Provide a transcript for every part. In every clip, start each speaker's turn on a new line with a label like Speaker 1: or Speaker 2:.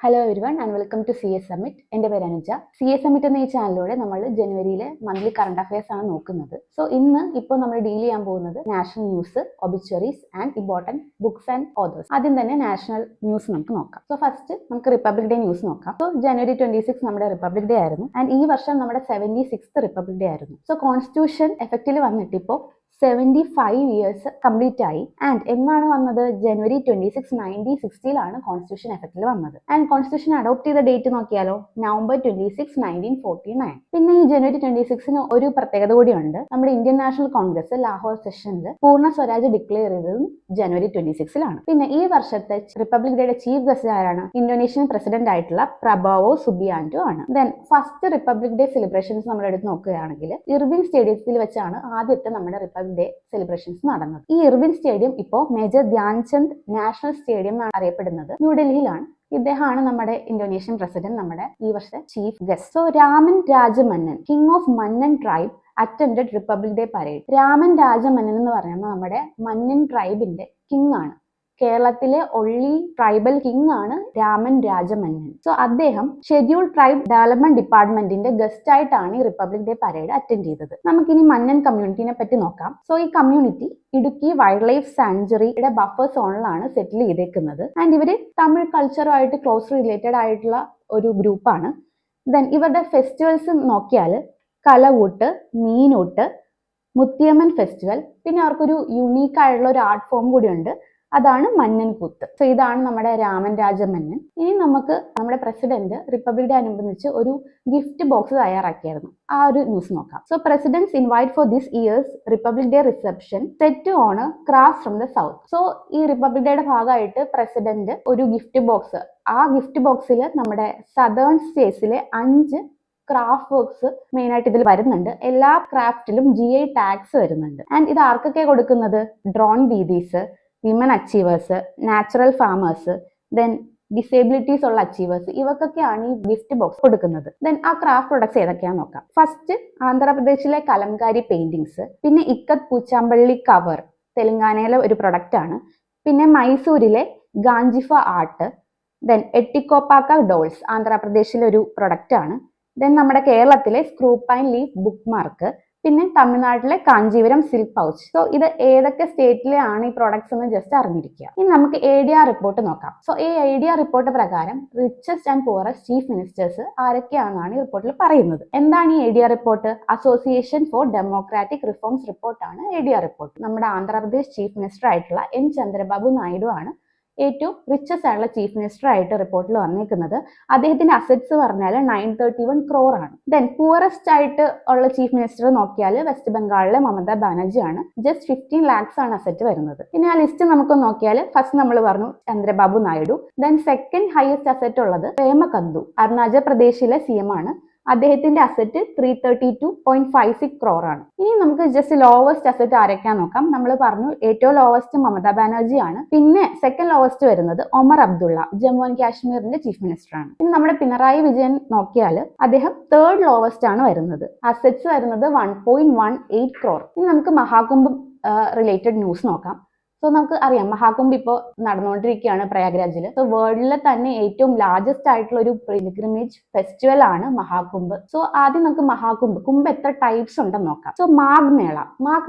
Speaker 1: Hello everyone and welcome to C S summit. എൻ്റെ പേര് Anuja. C S summit എന്ന ഈ ചാനലിലൂടെ നമ്മൾ ജനുവരിയിലെ മന്ത്ലി കറണ്ട് അഫയേഴ്സ് ആണ് നോക്കുന്നത്. സോ ഇപ്പോൾ നമ്മൾ ഡീൽ ചെയ്യാൻ പോകുന്നത് national news, obituaries and important books and authors. ആദ്യം തന്നെ നാഷണൽ ന്യൂസ് നമുക്ക് നോക്കാം. സോ ഫസ്റ്റ് നമുക്ക് റിപ്പബ്ലിക് ഡേ ന്യൂസ് നോക്കാം. സോ ജനുവരി 26 നമ്മുടെ റിപ്പബ്ലിക് ഡേ ആയിരുന്നു ആൻഡ് ഈ വർഷം നമ്മുടെ 76th റിപ്പബ്ലിക് ഡേ ആയിരുന്നു. സോ കോൺസ്റ്റിറ്റ്യൂഷൻ എഫക്റ്റിൽ വന്നിട്ട് ഇപ്പോൾ 75 ഇയേഴ്സ് കംപ്ലീറ്റ് ആയി. ആൻഡ് എന്നാണ് വന്നത്? ജനുവരി 26, 1960 കോൺസ്റ്റിറ്റ്യൂഷൻ എഫക്റ്റിൽ വന്നത്. ആൻഡ് കോൺസ്റ്റിറ്റ്യൂഷൻ അഡോപ്റ്റ് ചെയ്ത ഡേറ്റ് നോക്കിയാലോ, നവംബർ 26, 1949. പിന്നെ ഈ ജനുവരി 26 ഒരു പ്രത്യേകത കൂടിയുണ്ട്. നമ്മുടെ ഇന്ത്യൻ നാഷണൽ കോൺഗ്രസ് ലാഹോർ സെഷനിൽ പൂർണ്ണ സ്വരാജ് ഡിക്ലെയർ ചെയ്തതും ജനുവരി 26. പിന്നെ ഈ വർഷത്തെ റിപ്പബ്ലിക് ഡേയുടെ ചീഫ് ഗസ്റ്റ് ആരാണ്? ഇന്തോനേഷ്യൻ പ്രസിഡന്റ് ആയിട്ടുള്ള പ്രബോവോ സുബിയാന്റോ ആണ്. Then first republic day celebrations നമ്മൾ എടുത്ത് നോക്കുകയാണെങ്കിൽ ഇർവിൻ സ്റ്റേഡിയത്തിൽ വെച്ചാണ് ആദ്യത്തെ നമ്മുടെ റിപ്പബ്ലിക് ഡേ സെലിബ്രേഷൻസ് നടന്നത്. ഈ ഇർവിൻ സ്റ്റേഡിയം ഇപ്പോൾ മേജർ ധ്യാൻചന്ദ് നാഷണൽ സ്റ്റേഡിയം എന്നാണ് അറിയപ്പെടുന്നത്. ന്യൂഡൽഹിയിലാണ്. ഇദ്ദേഹമാണ് നമ്മുടെ ഇന്തോനേഷ്യൻ പ്രസിഡന്റ്, നമ്മുടെ ഈ വർഷത്തെ chief guest. So Raman Rajamannan, king of Mannan tribe, attended republic day parade. Raman Rajamannan എന്ന് പറയുന്നത് നമ്മുടെ മന്നൻ ട്രൈബിന്റെ കിങ് ആണ്. കേരളത്തിലെ ഒള്ളി ട്രൈബൽ കിങ് ആണ് രാമൻ രാജമന്നൻ. സോ അദ്ദേഹം ഷെഡ്യൂൾ ട്രൈബ് ഡെവലപ്മെന്റ് ഡിപ്പാർട്ട്മെന്റിന്റെ ഗസ്റ്റ് ആയിട്ടാണ് ഈ റിപ്പബ്ലിക് ഡേ പരേഡ് അറ്റൻഡ് ചെയ്തത്. നമുക്കിനി മന്നൻ കമ്മ്യൂണിറ്റിനെ പറ്റി നോക്കാം. സോ ഈ കമ്മ്യൂണിറ്റി ഇടുക്കി വൈൽഡ് ലൈഫ് സാങ്ച്വറിയുടെ ബഫർ സോണിലാണ് സെറ്റിൽ ചെയ്തേക്കുന്നത്. ആൻഡ് ഇവര് തമിഴ് കൾച്ചറുമായിട്ട് ക്ലോസ് റിലേറ്റഡ് ആയിട്ടുള്ള ഒരു ഗ്രൂപ്പാണ്. ദെൻ ഇവരുടെ ഫെസ്റ്റിവൽസ് നോക്കിയാൽ കലകൂട്ട്, മീനൂട്ട്, മുത്തിയമ്മൻ ഫെസ്റ്റിവൽ, പിന്നെ അവർക്കൊരു യുണീക്ക് ആയിട്ടുള്ള ഒരു ആർട്ട് ഫോം കൂടിയുണ്ട്, അതാണ് മന്നൻ കൂത്ത്. സോ ഇതാണ് നമ്മുടെ രാമൻ രാജമന്നൻ. ഇനി നമുക്ക് നമ്മുടെ പ്രസിഡന്റ് റിപ്പബ്ലിക് ഡേ അനുബന്ധിച്ച് ഒരു ഗിഫ്റ്റ് ബോക്സ് തയ്യാറാക്കിയായിരുന്നു. ആ ഒരു ന്യൂസ് നോക്കാം. So president's invite for this year's Republic Day reception set to honour craft from the south. So ഈ റിപ്പബ്ലിക് ഡേയുടെ ഭാഗമായിട്ട് പ്രസിഡന്റ് ഒരു ഗിഫ്റ്റ് ബോക്സ്, ആ ഗിഫ്റ്റ് ബോക്സിൽ നമ്മുടെ സദേൺ സ്റ്റേറ്റ്സിലെ 5 ക്രാഫ്റ്റ് വർക്ക്സ് മെയിൻ ആയിട്ട് ഇതിൽ വരുന്നുണ്ട്. എല്ലാ ക്രാഫ്റ്റിലും GI ടാഗ്സ് വരുന്നുണ്ട്. ആൻഡ് ഇത് ആർക്കൊക്കെ കൊടുക്കുന്നത്? Drone Didis, women achievers, natural farmers, then disabilities ഉള്ള അച്ചീവേഴ്സ്, ഇവർക്കൊക്കെയാണ് ഈ ഗിഫ്റ്റ് ബോക്സ് കൊടുക്കുന്നത്. ദെൻ ആ ക്രാഫ്റ്റ് പ്രൊഡക്ട്സ് ഏതൊക്കെയാണെന്ന് നോക്കാം. ഫസ്റ്റ് ആന്ധ്രാപ്രദേശിലെ കലംകാരി പെയിന്റിങ്സ്, പിന്നെ ഇക്കത്ത് പൂച്ചാമ്പള്ളി കവർ തെലങ്കാനയിലെ ഒരു പ്രൊഡക്റ്റ് ആണ്, പിന്നെ മൈസൂരിലെ ഗാഞ്ചിഫ ആർട്ട്, ദെൻ എട്ടിക്കോപ്പാക്ക ഡോൾസ് ആന്ധ്രാപ്രദേശിലെ ഒരു പ്രൊഡക്റ്റ് ആണ്, ദെൻ നമ്മുടെ കേരളത്തിലെ screw pine leaf book mark, പിന്നെ തമിഴ്നാട്ടിലെ കാഞ്ചീപുരം സിൽക്ക് പൗച്ച്. സോ ഇത് ഏതൊക്കെ സ്റ്റേറ്റിലെ ആണ് ഈ പ്രോഡക്ട്സ് എന്ന് ജസ്റ്റ് അറിഞ്ഞിരിക്കുക. ഇനി നമുക്ക് ADR റിപ്പോർട്ട് നോക്കാം. സോ ഈ ADR റിപ്പോർട്ട് പ്രകാരം richest and poorest chief ministers ആരൊക്കെയാണെന്നാണ് ഈ റിപ്പോർട്ടിൽ പറയുന്നത്. എന്താണ് ഈ ADR report? Association for democratic reforms റിപ്പോർട്ടാണ് ADR റിപ്പോർട്ട്. നമ്മുടെ ആന്ധ്രാപ്രദേശ് ചീഫ് മിനിസ്റ്റർ ആയിട്ടുള്ള N ചന്ദ്രബാബു നായിഡു ആണ് ഏറ്റവും റിച്ചസ്റ്റ് ആയിട്ടുള്ള ചീഫ് മിനിസ്റ്റർ ആയിട്ട് റിപ്പോർട്ടിൽ വന്നിരിക്കുന്നത്. അദ്ദേഹത്തിന്റെ അസറ്റ്സ് പറഞ്ഞാൽ 931 crore ആണ്. ദെൻ പുവറസ്റ്റ് ആയിട്ട് ഉള്ള ചീഫ് മിനിസ്റ്റർ നോക്കിയാൽ വെസ്റ്റ് ബംഗാളിലെ മമതാ ബാനർജി ആണ്. ജസ്റ്റ് 15 lakhs ആണ് അസറ്റ് വരുന്നത്. പിന്നെ ആ ലിസ്റ്റ് നമുക്ക് നോക്കിയാൽ ഫസ്റ്റ് നമ്മൾ പറഞ്ഞു Chandrababu Naidu. Then second highest asset ഉള്ളത് പേമകന്ദു, അരുണാചൽ പ്രദേശിലെ CM ആണ്. അദ്ദേഹത്തിന്റെ അസറ്റ് 332.56 crore ആണ്. ഇനി നമുക്ക് ജസ്റ്റ് ലോവസ്റ്റ് അസറ്റ് ആരൊക്കെയാന്ന് നോക്കാം. നമ്മൾ പറഞ്ഞു ഏറ്റവും ലോവസ്റ്റ് മമതാ ബാനർജി ആണ്. പിന്നെ സെക്കൻഡ് ലോവസ്റ്റ് വരുന്നത് ഒമർ അബ്ദുള്ള, ജമ്മു ആൻഡ് കാശ്മീരിന്റെ ചീഫ് മിനിസ്റ്റർ ആണ്. ഇനി നമ്മുടെ പിണറായി വിജയൻ നോക്കിയാൽ അദ്ദേഹം തേർഡ് ലോവസ്റ്റ് ആണ് വരുന്നത്. അസറ്റ്സ് വരുന്നത് 1.18 crore. ഇനി നമുക്ക് മഹാകുംഭ് റിലേറ്റഡ് ന്യൂസ് നോക്കാം. സോ നമുക്ക് അറിയാം മഹാകുംഭ് ഇപ്പോൾ നടന്നുകൊണ്ടിരിക്കുകയാണ് പ്രയാഗ്രാജിൽ. സോ വേൾഡിലെ തന്നെ ഏറ്റവും ലാർജസ്റ്റ് ആയിട്ടുള്ള ഒരു പിൽഗ്രിമേജ് ഫെസ്റ്റിവൽ ആണ് മഹാകുംഭ്. സോ ആദ്യം നമുക്ക് കുംഭ് എത്ര ടൈപ്സ് ഉണ്ടെന്ന് നോക്കാം. സോ മാഘ്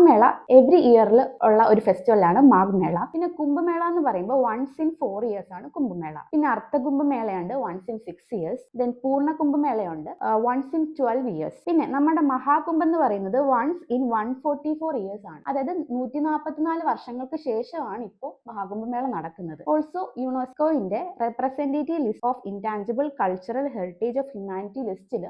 Speaker 1: മേള എവറി ഇയറിൽ ഉള്ള ഒരു ഫെസ്റ്റിവൽ ആണ് മാഘ് മേള. പിന്നെ കുംഭമേള എന്ന് പറയുമ്പോൾ വൺസ് ഇൻ 4 years ആണ് കുംഭമേള. പിന്നെ അർദ്ധകുംഭമേളയുണ്ട് വൺസ് ഇൻ 6 years. ദെൻ പൂർണ്ണ കുംഭമേളയുണ്ട് വൺസ് ഇൻ 12 years. പിന്നെ നമ്മുടെ മഹാകുംഭ് എന്ന് പറയുന്നത് വൺസ് ഇൻ 144 years ആണ്. അതായത് 144 വർഷങ്ങൾക്ക് ശേഷമാണ് ഇപ്പോൾ മഹാകുംഭമേള നടക്കുന്നത്. ഓൾസോ യുനെസ്കോയുടെ representative list of intangible cultural heritage of humanity ലിസ്റ്റിൽ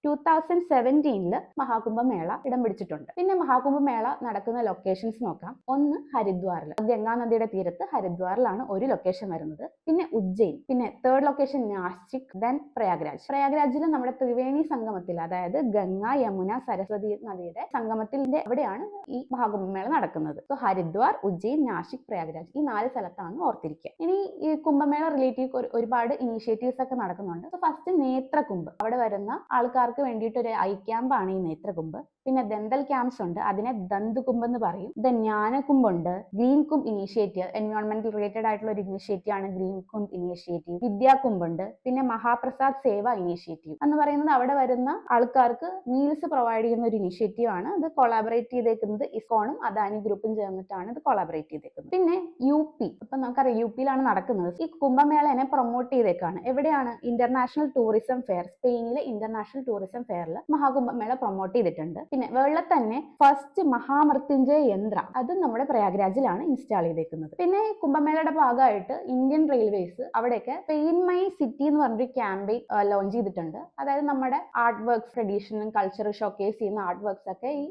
Speaker 1: 2017 മഹാകുംഭമേള ഇടം പിടിച്ചിട്ടുണ്ട്. പിന്നെ മഹാകുംഭമേള നടക്കുന്ന ലൊക്കേഷൻസ് നോക്കാം. ഒന്ന് ഹരിദ്വാറിൽ, ഗംഗാ നദിയുടെ തീരത്ത് ഹരിദ്വാറിലാണ് ഒരു ലൊക്കേഷൻ വരുന്നത്. പിന്നെ ഉജ്ജയിൻ, പിന്നെ തേർഡ് ലൊക്കേഷൻ നാസിക്, ദെൻ പ്രയാഗ്രാജിൽ നമ്മുടെ ത്രിവേണി സംഗമത്തിൽ, അതായത് ഗംഗ, യമുന, സരസ്വതി നദിയുടെ സംഗമത്തിന്റെ അവിടെയാണ് ഈ മഹാകുംഭമേള നടക്കുന്നത്. സോ ഹരിദ്വാർ, ഉജ്ജയിൻ, നാസിക്, പ്രയാഗ്രാജ് ഈ 4 സ്ഥലത്താണ് ഓർത്തിരിക്കുക. ഇനി ഈ കുംഭമേള റിലേറ്റീവ് ഒരുപാട് ഇനീഷ്യേറ്റീവ്സ് ഒക്കെ നടക്കുന്നുണ്ട്. സോ ഫസ്റ്റ് നേത്രകുംഭ്, അവിടെ വരുന്ന ആൾക്കാർക്ക് ആൾക്കാർക്ക് വേണ്ടിയിട്ട് ഒരു ഐ ക്യാമ്പാണ് ഈ നേത്രകുംഭ്. പിന്നെ ദന്തൽ ക്യാമ്പ്സ് ഉണ്ട്, അതിനെ ദന്ത് കുംഭ് എന്ന് പറയും. ദെൻ ജ്ഞാനകുംഭുണ്ട്, ഗ്രീൻ കുംഭ് ഇനീഷ്യേറ്റീവ്, എൻവയോൺമെന്റൽ റിലേറ്റഡ് ആയിട്ടുള്ള ഒരു ഇനീഷ്യേറ്റീവ് ആണ് ഗ്രീൻ കുംഭ് ഇനീഷ്യേറ്റീവ്. വിദ്യാകുംഭുണ്ട്, പിന്നെ മഹാപ്രസാദ് സേവ ഇനീഷ്യേറ്റീവ് എന്ന് പറയുന്നത് അവിടെ വരുന്ന ആൾക്കാർക്ക് മീൽസ് പ്രൊവൈഡ് ചെയ്യുന്ന ഒരു ഇനീഷ്യേറ്റീവ് ആണ്. ഇത് കൊളാബറേറ്റ് ചെയ്തേക്കുന്നത് ഇസ്കോണും അദാനി ഗ്രൂപ്പും ചേർന്നിട്ടാണ് ഇത് കൊളാബറേറ്റ് ചെയ്തേക്കുന്നത്. പിന്നെ UP, ഇപ്പൊ നമുക്കറിയാം UP-യിലാണ് നടക്കുന്നത്. ഈ കുംഭമേളനെ പ്രൊമോട്ട് ചെയ്തേക്കാണ്. എവിടെയാണ്? ഇന്റർനാഷണൽ ടൂറിസം ഫെയർ, സ്പെയിനിലെ ഇന്റർനാഷണൽ ടൂറിസം ഫെയറിൽ മഹാകുംഭമേള പ്രൊമോട്ട് ചെയ്തിട്ടുണ്ട്. പിന്നെ വേൾഡിലെ തന്നെ ഫസ്റ്റ് മഹാമൃത്യുഞ്ജയ യന്ത്ര അത് നമ്മുടെ പ്രയാഗ്രാജിലാണ് ഇൻസ്റ്റാൾ ചെയ്തേക്കുന്നത്. പിന്നെ കുംഭമേളയുടെ ഭാഗമായിട്ട് ഇന്ത്യൻ റെയിൽവേസ് അവിടെയൊക്കെ പെയിന്റ് മൈ സിറ്റി എന്ന് പറഞ്ഞൊരു ക്യാമ്പയിൻ ലോഞ്ച് ചെയ്തിട്ടുണ്ട്. അതായത് നമ്മുടെ art works, traditional culture showcase ചെയ്യുന്ന ആർട്ട് വർക്ക്സ് ഒക്കെ ഈ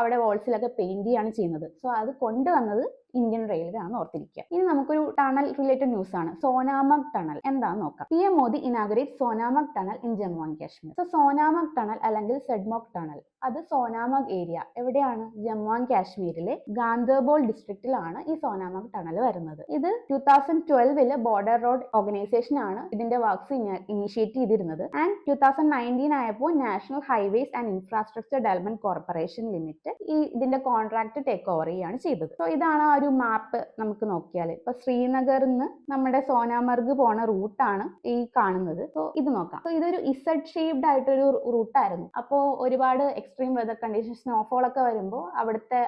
Speaker 1: അവിടെ വാൾസിലൊക്കെ പെയിന്റ് ചെയ്യാണ് ചെയ്യുന്നത്. സോ അത് കൊണ്ടുവന്നത് ഇന്ത്യൻ റെയിൽവേ ആണ്, ഓർത്തിരിക്കുക. ഇനി നമുക്കൊരു ടണൽ റിലേറ്റഡ് ന്യൂസ് ആണ്. സോനാമർഗ് ടണൽ എന്താണെന്ന് നോക്കാം. PM Modi inaugurate Sonamarg tunnel in Jammu and Kashmir. So Sonamarg tunnel അല്ലെങ്കിൽ സെഡ്മോക് ടണൽ അത് സോനാമർഗ് ഏരിയ എവിടെയാണ്? ജമ്മു ആൻഡ് കാശ്മീരിലെ ഗാന്ദർബോൾ ഡിസ്ട്രിക്റ്റിലാണ് ഈ സോനാമർഗ് ടണൽ വരുന്നത്. ഇത് 2012 ബോർഡർ റോഡ് ഓർഗനൈസേഷൻ ആണ് ഇതിന്റെ വർക്ക്സ് ഇനിഷ്യേറ്റ് ചെയ്തിരുന്നത്. ആൻഡ് 2019 ആയപ്പോൾ national highways and infrastructure development corporation limited ഇതിന്റെ കോൺട്രാക്ട് ടേക്ക് ഓവർ ചെയ്യാണ് ചെയ്തത്. സോ ഇതാണ് ആ ഒരു മാപ്പ്. നമുക്ക് നോക്കിയാൽ ഇപ്പൊ ശ്രീനഗറിൽ നിന്ന് നമ്മുടെ സോനാമർഗ് പോണ റൂട്ടാണ് ഈ കാണുന്നത്. സോ ഇത് നോക്കാം. സോ ഇതൊരു ഇസഡ് ഷേപ്ഡ് ആയിട്ടൊരു റൂട്ടായിരുന്നു. അപ്പോൾ ഒരുപാട് എക്സ്ട്രീം വെതർ കണ്ടീഷൻ, സ്നോഫോൾ ഒക്കെ വരുമ്പോൾ അവിടുത്തെ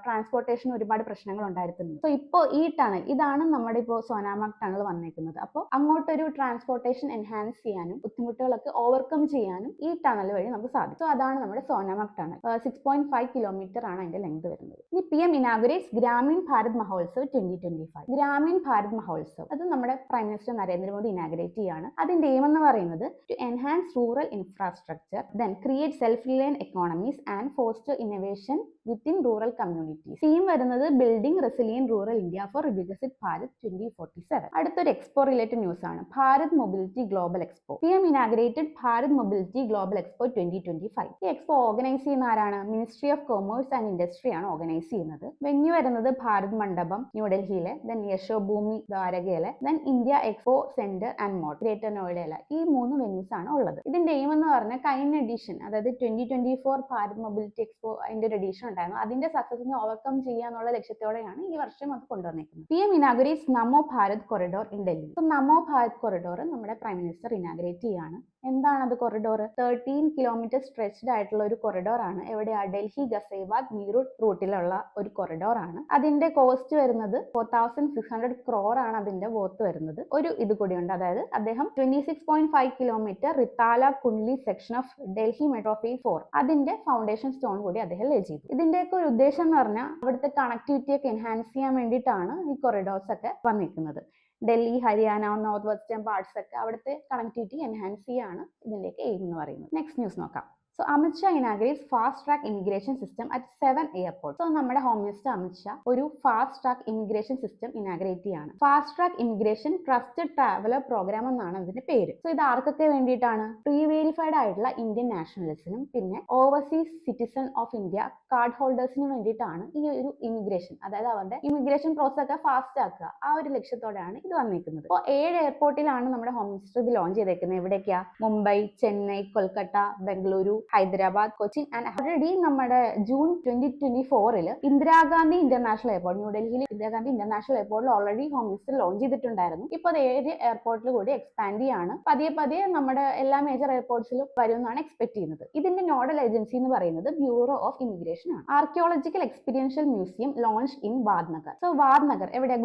Speaker 1: ട്രാൻസ്പോർട്ടേഷൻ ഒരുപാട് പ്രശ്നങ്ങൾ ഉണ്ടായിരുന്നു. സോ ഇപ്പോൾ ഈ ടണൽ ഇതാണ് നമ്മുടെ ഇപ്പോൾ സോനാമർഗ് ടണൽ വന്നേക്കുന്നത്. അപ്പോൾ അങ്ങോട്ടൊരു ട്രാൻസ്പോർട്ടേഷൻ എൻഹാൻസ് ചെയ്യാനും ബുദ്ധിമുട്ടുകളൊക്കെ ഓവർകം ചെയ്യാനും ഈ ടണൽ വഴി നമുക്ക് സാധിക്കും. സോ അതാണ് നമ്മുടെ സോനാമർഗ് ടണൽ. 6.5 കിലോമീറ്റർ ആണ് അതിന്റെ ലെങ്ത് വരുന്നത്. ഇനി PM ഇനാഗുറേറ്റ്സ് ഗ്രാമീൺ ഭാരത് മഹോത്സവ് 2025. ഗ്രാമീൺ ഭാരത് മഹോത്സവ് അത് നമ്മുടെ പ്രൈം മിനിസ്റ്റർ നരേന്ദ്രമോദി ഇനാഗുറേറ്റ് ചെയ്യാണ്. അതിന്റെ എയിം എന്ന് പറയുന്നത് to enhance rural infrastructure, then create self reliant economies and foster innovation within rural communities. Theme വരുന്നത് building resilient rural India for Viksit Bharat 2047. അടുത്തൊരു എക്സ്പോ റിലേറ്റഡ് ന്യൂസ് ആണ്. Bharat mobility global expo. PM inaugurated Bharat mobility global expo 2025. ഈ expo organise ചെയ്യുന്ന ആരാണ്? Ministry of commerce and industry ആണ് organise ചെയ്യുന്നത്. Venue വരുന്നത് ഭാരത് മണ്ഡപം ന്യൂഡൽഹിയിലെ, ദെൻ യശോഭൂമി ദ്വാരകയിലെ, then India expo centre and mart greater നോയിഡയിലെ. ഈ 3 വെന്യൂസ് ആണ് ഉള്ളത്. ഇതിന്റെ എയിം എന്ന് പറഞ്ഞാൽ കഴിഞ്ഞ എഡിഷൻ, അതായത് 2024 ഭാരത് മൊബിലിറ്റി എക്സ്പോ അതിന്റെ ഒരു എഡിഷൻ ഉണ്ടായിരുന്നു. അതിന്റെ സക്സസിനെ ഓവർകം ചെയ്യാന്നുള്ള ലക്ഷ്യത്തോടെയാണ് ഈ വർഷം അത് കൊണ്ടുവന്നിരിക്കുന്നത്. PM inaugurates Namo Bharat corridor in Delhi. So Namo Bharat corridor നമ്മുടെ പ്രൈം മിനിസ്റ്റർ ഇനാഗുറേറ്റ് ചെയ്യാണ്. എന്താണ് അത് കൊറിഡോർ? 13 കിലോമീറ്റർ സ്ട്രെച്ച്ഡ് ആയിട്ടുള്ള ഒരു കൊറിഡോർ ആണ്. എവിടെയാ? ഡൽഹി ഗസേബാദ് മീറൂട്ട് റൂട്ടിലുള്ള ഒരു കൊറിഡോർ ആണ്. അതിന്റെ കോസ്റ്റ് വരുന്നത് 4600 crore ആണ് അതിന്റെ വർത്ത് വരുന്നത്. ഒരു ഇത് കൂടിയുണ്ട്, അതായത് അദ്ദേഹം 26.5 kilometre Rithala Kundli section of Delhi metro phase 4 അതിന്റെ ഫൗണ്ടേഷൻ സ്റ്റോൺ കൂടി അദ്ദേഹം ലേ ചെയ്തു. ഇതിന്റെയൊക്കെ ഒരു ഉദ്ദേശം എന്ന് പറഞ്ഞാൽ അവിടുത്തെ കണക്ടിവിറ്റി ഒക്കെ എൻഹാൻസ് ചെയ്യാൻ വേണ്ടിയിട്ടാണ് ഈ കൊറിഡോർസ് ഒക്കെ വന്നിരിക്കുന്നത്. Delhi, Haryana, north western parts ഒക്കെ അവിടുത്തെ കണക്ടിവിറ്റി എൻഹാൻസ് ചെയ്യാണ് ഇതിന്റെയൊക്കെ എയിം എന്ന് പറയുന്നത്. നെക്സ്റ്റ് ന്യൂസ് നോക്കാം. So Amit Shah inaugurates fast track immigration system at 7 airports. So നമ്മുടെ ഹോം മിനിസ്റ്റർ അമിത് ഷാ ഒരു fast track immigration system inaugurate ചെയ്യാണ്. Fast track immigration trusted traveller programme എന്നാണ് ഇതിന്റെ പേര്. സോ ഇത് ആർക്കൊക്കെ വേണ്ടിയിട്ടാണ്? പ്രീ വെരിഫൈഡ് ആയിട്ടുള്ള ഇന്ത്യൻ നാഷണലിസ്റ്റിനും പിന്നെ overseas citizen of India card ഹോൾഡേഴ്സിനും വേണ്ടിയിട്ടാണ് ഈ ഒരു ഇമിഗ്രേഷൻ, അതായത് അവരുടെ ഇമിഗ്രേഷൻ പ്രോസസ് ഒക്കെ ഫാസ്റ്റ് ആക്കുക, ആ ഒരു ലക്ഷ്യത്തോടെയാണ് ഇത് വന്നിരിക്കുന്നത്. അപ്പോൾ 7 എയർപോർട്ടിലാണ് നമ്മുടെ ഹോം മിനിസ്റ്റർ ഇത് ലോഞ്ച് ചെയ്തേക്കുന്നത്. എവിടേക്കാ? മുംബൈ, ചെന്നൈ, കൊൽക്കത്ത, ബംഗളൂരു, ഹൈദരാബാദ്, കൊച്ചിൻ ആൻഡ് ഓൾറെഡി നമ്മുടെ ജൂൺ 2024 ഇന്ദിരാഗാന്ധി ഇന്റർനാഷണൽ എയർപോർട്ട്, ന്യൂഡൽഹിയിൽ ഇന്ദിരാഗാന്ധി ഇന്റർനാഷണൽ എയർപോർട്ടിൽ ഓൾറെഡി ഹോം മിനിസ്റ്റർ ലോഞ്ച് ചെയ്തിട്ടുണ്ടായിരുന്നു. ഇപ്പോൾ അത് 7 എയർപോർട്ടിൽ കൂടി എക്സ്പാൻഡ് ചെയ്യാണ്. പതിയെ നമ്മുടെ എല്ലാ മേജർ എയർപോർട്ട്സിലും വരുമെന്നാണ് എക്സ്പെക്ട് ചെയ്യുന്നത്. ഇതിന്റെ നോഡൽ ഏജൻസി എന്ന് പറയുന്നത് ബ്യൂറോ ഓഫ് ഇമിഗ്രേഷൻ ആണ്. Archaeological experiential museum launch in Vadnagar. So Vadnagar എവിടെ?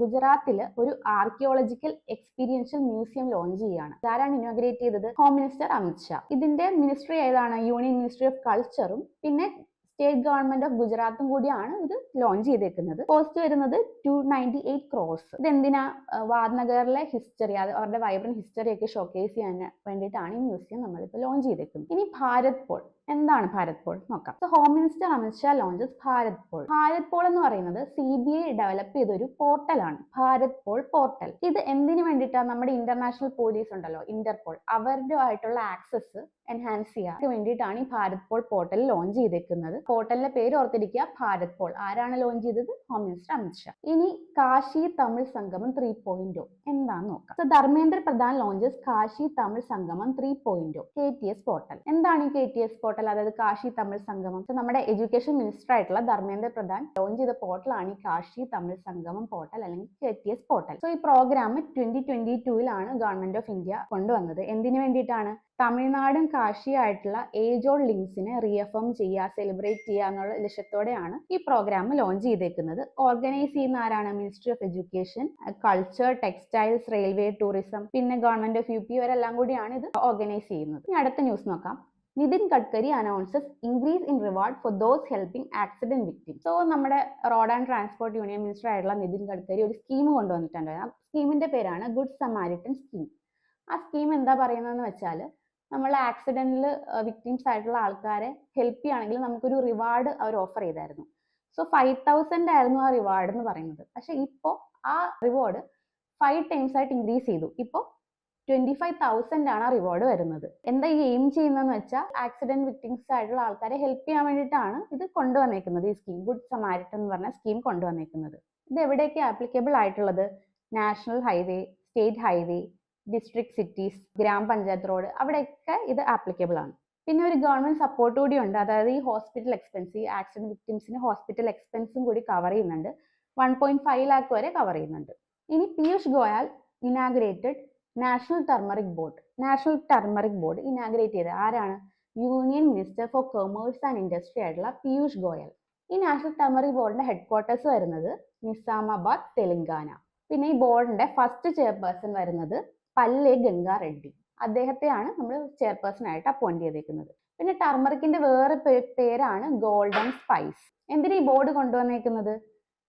Speaker 1: ഗുജറാത്തിൽ ഒരു ആർക്കിയോളജിക്കൽ എക്സ്പീരിയൻഷ്യൽ മ്യൂസിയം ലോഞ്ച് ചെയ്യാണ്. ആരാണ് ഇനോഗ്രേറ്റ് ചെയ്തത്? Home minister Amit Shah. ഇതിന്റെ മിനിസ്ട്രി ഏതാണ്? യൂണിയൻ മിനിസ്ട്രി ഓഫ് കൾച്ചറും പിന്നെ സ്റ്റേറ്റ് ഗവൺമെന്റ് ഓഫ് ഗുജറാത്തും കൂടിയാണ് ഇത് ലോഞ്ച് ചെയ്തേക്കുന്നത്. കോസ്റ്റ് വരുന്നത് 298 crores. ഇതെന്തിനാ? വാദ്നഗറിലെ ഹിസ്റ്ററി, അവരുടെ വൈബ്രന്റ് ഹിസ്റ്ററി ഒക്കെ ഷോക്കേസ് ചെയ്യാൻ വേണ്ടിയിട്ടാണ് ഈ മ്യൂസിയം നമ്മളിപ്പോൾ ലോഞ്ച് ചെയ്തേക്കുന്നത്. ഇനി ഭാരത് പോൾ. എന്താണ് ഭാരത് പോൾ നോക്കാം. So home minister Amit Shah launches Bharatpol. Bharatpol എന്ന് പറയുന്നത് CBI ഡെവലപ്പ് ചെയ്തൊരു പോർട്ടലാണ്, ഭാരത് പോൾ പോർട്ടൽ. ഇത് എന്തിനു വേണ്ടിയിട്ടാണ്? നമ്മുടെ ഇന്റർനാഷണൽ പോലീസ് ഉണ്ടല്ലോ, ഇന്റർപോൾ, അവരുടെ ആയിട്ടുള്ള ആക്സസ് എൻഹാൻസ് ചെയ്യാൻ വേണ്ടിയിട്ടാണ് ഈ ഭാരത് പോൾ പോർട്ടൽ ലോഞ്ച് ചെയ്തേക്കുന്നത്. പോർട്ടലിന്റെ പേര് ഓർത്തിരിക്കുക, ഭാരത് പോൾ. ആരാണ് ലോഞ്ച് ചെയ്തത്? Home minister Amit Shah. ഇനി കാശി തമിഴ് സംഗമം 3.0 എന്താന്ന് നോക്കാം. സോ ധർമ്മേന്ദ്ര പ്രധാൻ ലോഞ്ചസ് കാശി തമിഴ് സംഗമം 3.0 KTS പോർട്ടൽ. എന്താണ് ഈ KTS പോർട്ടൽ, അതായത് കാശി തമിഴ് സംഗമം? സോ നമ്മുടെ എഡ്യൂക്കേഷൻ മിനിസ്റ്റർ ആയിട്ടുള്ള ധർമ്മേന്ദ്ര പ്രധാൻ ലോഞ്ച് ചെയ്ത പോർട്ടലാണ് ഈ കാശി തമിഴ് സംഗമം പോർട്ടൽ അല്ലെങ്കിൽ KTS പോർട്ടൽ. സോ ഈ പ്രോഗ്രാം 2022-ലാണ് ഗവൺമെന്റ് ഓഫ് ഇന്ത്യ കൊണ്ടുവന്നത്. എന്തിനു വേണ്ടിയിട്ടാണ്? തമിഴ്നാടും കാശിയായിട്ടുള്ള ഏജ് ഓൾഡ് ലിങ്ക്സിനെ റീഅഫേം ചെയ്യുക, സെലിബ്രേറ്റ് ചെയ്യുക എന്നുള്ള ലക്ഷ്യത്തോടെയാണ് ഈ പ്രോഗ്രാം ലോഞ്ച് ചെയ്തേക്കുന്നത്. ഓർഗനൈസ് ചെയ്യുന്ന ആരാണ്? Ministry of education, culture, textiles, railway, tourism, പിന്നെ ഗവൺമെന്റ് ഓഫ് UP ഇവരെല്ലാം കൂടിയാണ് ഇത് ഓർഗനൈസ് ചെയ്യുന്നത്. ഇനി അടുത്ത ന്യൂസ് നോക്കാം. Nitin Gadkari announces increase in reward for those helping accident victims. So നമ്മുടെ road and transport union minister ആയിട്ടുള്ള നിതിൻ ഗഡ്കരി ഒരു സ്കീം കൊണ്ടുവന്നിട്ടുണ്ട്. ആ സ്കീമിന്റെ പേരാണ് ഗുഡ് സമാരിറ്റൻ സ്കീം. ആ സ്കീം എന്താ പറയുന്നതെന്ന് വെച്ചാൽ, നമ്മൾ ആക്സിഡന്റിൽ വിക്ടിംസ് ആയിട്ടുള്ള ആൾക്കാരെ ഹെൽപ്പ് ചെയ്യുകയാണെങ്കിൽ നമുക്കൊരു റിവാർഡ് അവർ ഓഫർ ചെയ്തായിരുന്നു. സോ 5,000 ആയിരുന്നു ആ റിവാർഡ് എന്ന് പറയുന്നത്. പക്ഷെ ഇപ്പോൾ ആ റിവാർഡ് 5 times ആയിട്ട് ഇൻക്രീസ് ചെയ്തു. ഇപ്പോൾ 25,000 ആണ് ആ റിവാർഡ് വരുന്നത്. എന്താ ഈ എയിം ചെയ്യുന്നതെന്ന് വെച്ചാൽ, ആക്സിഡന്റ് വിക്ടിംസ് ആയിട്ടുള്ള ആൾക്കാരെ ഹെൽപ്പ് ചെയ്യാൻ വേണ്ടിയിട്ടാണ് ഇത് കൊണ്ടുവന്നേക്കുന്നത്. ഈ സ്കീം ഗുഡ് സമാരിറ്റൻ എന്ന് പറഞ്ഞ സ്കീം കൊണ്ടുവന്നേക്കുന്നത്. ഇത് എവിടെയൊക്കെ ആപ്ലിക്കബിൾ ആയിട്ടുള്ളത്? National highway, state highway, district cities, ഗ്രാമപഞ്ചായത്ത് റോഡ്, അവിടെയൊക്കെ ഇത് ആപ്ലിക്കബിൾ ആണ്. പിന്നെ ഒരു ഗവൺമെന്റ് സപ്പോർട്ട് കൂടി ഉണ്ട്. അതായത് ഈ ഹോസ്പിറ്റൽ എക്സ്പെൻസ്, ഈ ആക്സിഡന്റ് വിക്ടിംസിന് ഹോസ്പിറ്റൽ എക്സ്പെൻസും കൂടി കവർ ചെയ്യുന്നുണ്ട്. 1.5 lakh വരെ കവർ ചെയ്യുന്നുണ്ട്. ഇനി Piyush Goyal inaugurated national turmeric board. National turmeric board inaugurate ചെയ്തത് ആരാണ്? Union minister for commerce and industry ആയിട്ടുള്ള പീയൂഷ് ഗോയൽ. ഈ നാഷണൽ ടർമറിക് ബോർഡിന്റെ ഹെഡ്ക്വാർട്ടേഴ്സ് വരുന്നത് നിസാമാബാദ്, തെലങ്കാന. പിന്നെ ഈ ബോർഡിന്റെ ഫസ്റ്റ് ചെയർപേഴ്സൺ വരുന്നത് പല്ലെ ഗംഗാ റെഡ്ഡി. അദ്ദേഹത്തെയാണ് നമ്മൾ ചെയർപേഴ്സൺ ആയിട്ട് അപ്പോയിന്റ് ചെയ്തേക്കുന്നത്. പിന്നെ ടർമറിക്കിന്റെ വേറെ പേരാണ് ഗോൾഡൻ സ്പൈസ്. എന്തിനാ ഈ ബോർഡ് കൊണ്ടുവന്നേക്കുന്നത്?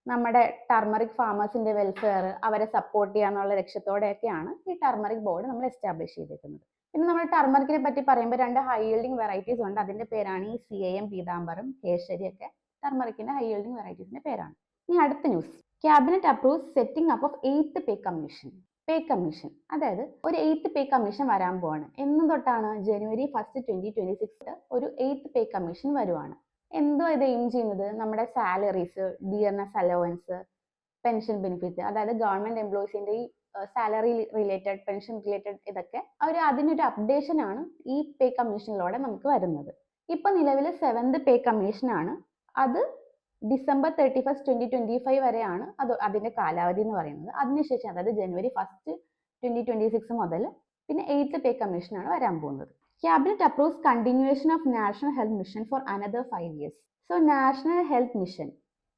Speaker 1: നമ്മുടെ ടർമറിക് ഫാമേഴ്സിന്റെ വെൽഫെയർ, അവരെ സപ്പോർട്ട് ചെയ്യാന്നുള്ള ലക്ഷ്യത്തോടെയൊക്കെയാണ് ഈ ടർമറിക് ബോർഡ് നമ്മൾ എസ്റ്റാബ്ലിഷ് ചെയ്തേക്കുന്നത്. പിന്നെ നമ്മൾ ടർമറിക്കിനെ പറ്റി പറയുമ്പോൾ 2 ഹൈ യീൽഡിംഗ് വെറൈറ്റീസ് ഉണ്ട്. അതിന്റെ പേരാണ് ഈ CIM പീതാംബരം, കേസരി ഒക്കെ ടർമറിക്കിന്റെ ഹൈ യീൽഡിംഗ് വെറൈറ്റീസിന്റെ പേരാണ്. ഇനി അടുത്ത news. Cabinet approves setting up of 8th pay commission. Pay commission, അതായത് ഒരു 8th പേ കമ്മീഷൻ വരാൻ പോവാണ്. എന്ന് തൊട്ടാണ്? January 1, 2026 ഒരു 8th പേ കമ്മീഷൻ വരുവാണ്. എന്തോ ഇത് എയിം ചെയ്യുന്നത്? നമ്മുടെ salaries, dearness allowance, pension benefit, അതായത് ഗവൺമെന്റ് എംപ്ലോയീസിന്റെ ഈ സാലറി റിലേറ്റഡ്, പെൻഷൻ റിലേറ്റഡ് ഇതൊക്കെ അതിനൊരു അപ്ഡേഷൻ ആണ് ഈ പേ കമ്മീഷനിലൂടെ നമുക്ക് വരുന്നത്. ഇപ്പൊ നിലവിൽ 7th പേ കമ്മീഷൻ ആണ്. അത് December 31, 2025 വരെയാണ് അതിന്റെ കാലാവധി എന്ന് പറയുന്നത്. അതിനുശേഷം, അതായത് January 1, 2026 മുതൽ പിന്നെ 8th പേ കമ്മീഷൻ ആണ് വരാൻ പോകുന്നത്. Cabinet approves continuation of national health mission for another 5 years. So national health mission